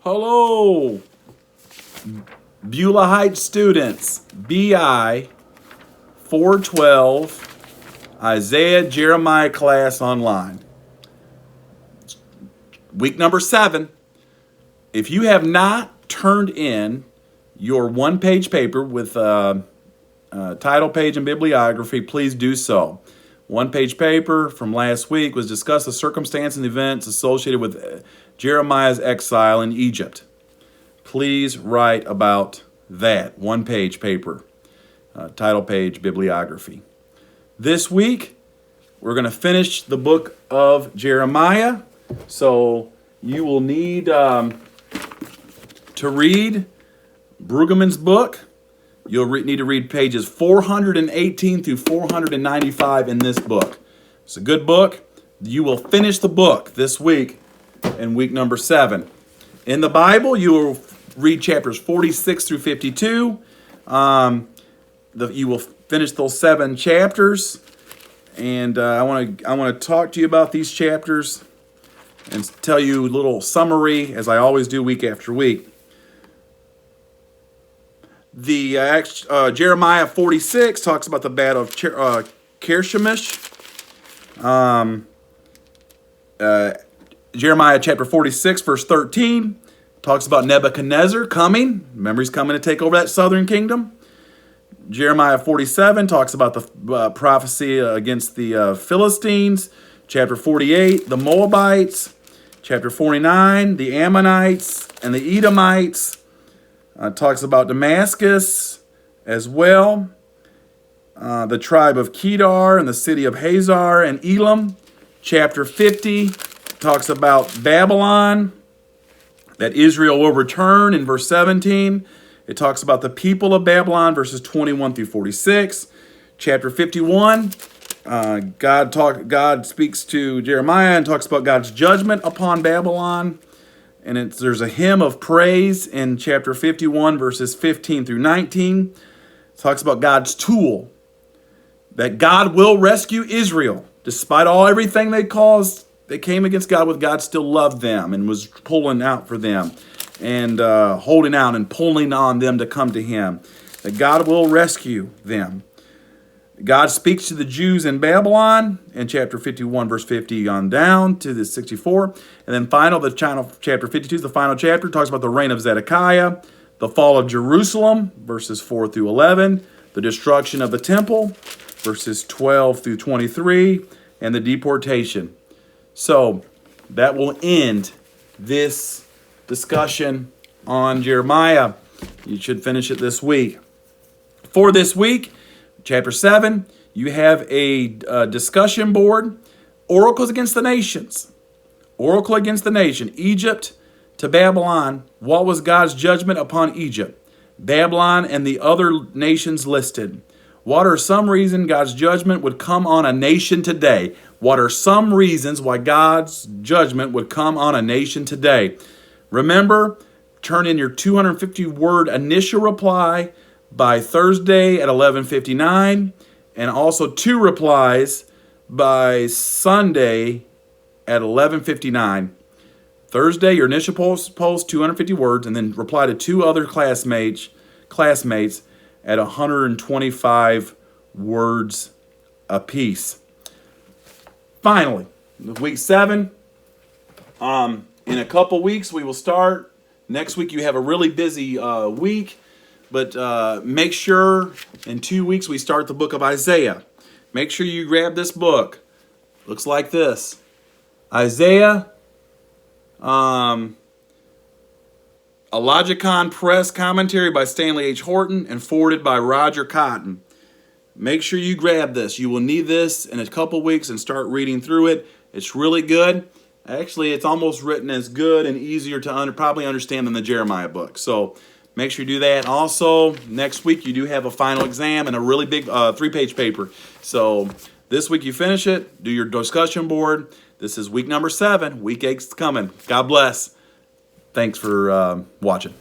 Hello, Beulah Heights students, BI412, Isaiah, Jeremiah class online. Week number 7. If you have not turned in your one-page paper with title page and bibliography, please do so. One-page paper from last week was discuss the circumstances and events associated with Jeremiah's exile in Egypt. Please write about that one-page paper, title page, bibliography. This week, we're going to finish the book of Jeremiah. So you will need to read Brueggemann's book. You'll need to read pages 418 through 495 in this book. It's a good book. You will finish the book this week in week number 7. In the Bible, you will read chapters 46 through 52. You will finish those 7 chapters. And I want to talk to you about these chapters and tell you a little summary, as I always do week after week. The Jeremiah 46 talks about the battle of Carchemish. Jeremiah chapter 46, verse 13, talks about Nebuchadnezzar coming. Remember, he's coming to take over that southern kingdom. Jeremiah 47 talks about the prophecy against the Philistines. Chapter 48, the Moabites. Chapter 49, the Ammonites and the Edomites. Talks about Damascus as well. The tribe of Kedar and the city of Hazar and Elam. Chapter 50 talks about Babylon, that Israel will return in verse 17. It talks about the people of Babylon, verses 21 through 46. Chapter 51, God speaks to Jeremiah and talks about God's judgment upon Babylon. And there's a hymn of praise in chapter 51, verses 15 through 19. It talks about God's tool, that God will rescue Israel. Despite everything they caused, they came against God with, God still loved them and was pulling out for them and holding out and pulling on them to come to him. That God will rescue them. God speaks to the Jews in Babylon in chapter 51, verse 50 on down to the 64. And then chapter 52 is the final chapter. It talks about the reign of Zedekiah, the fall of Jerusalem, verses 4 through 11, the destruction of the temple, verses 12 through 23, and the deportation. So that will end this discussion on Jeremiah. You should finish it this week. For this week, Chapter 7, you have a discussion board. Oracles against the nations. Oracle against the nation. Egypt to Babylon. What was God's judgment upon Egypt? Babylon and the other nations listed. What are some reasons God's judgment would come on a nation today? What are some reasons why God's judgment would come on a nation today? Remember, turn in your 250-word initial reply by Thursday at 11:59, and also 2 replies by Sunday at 11:59. Thursday, your initial post 250 words, and then reply to 2 other classmates at 125 words apiece. Finally, week 7. In a couple weeks, we will start. Next week, you have a really busy week. But make sure in 2 weeks we start the book of Isaiah. Make sure you grab this book. Looks like this. Isaiah, a Logicon Press commentary by Stanley H. Horton and forwarded by Roger Cotton. Make sure you grab this. You will need this in a couple weeks and start reading through it. It's really good. Actually, it's almost written as good and easier to probably understand than the Jeremiah book. So make sure you do that. Also, next week you do have a final exam and a really big 3-page paper. So this week you finish it, do your discussion board. This is week number 7. Week 8's coming. God bless. Thanks for watching.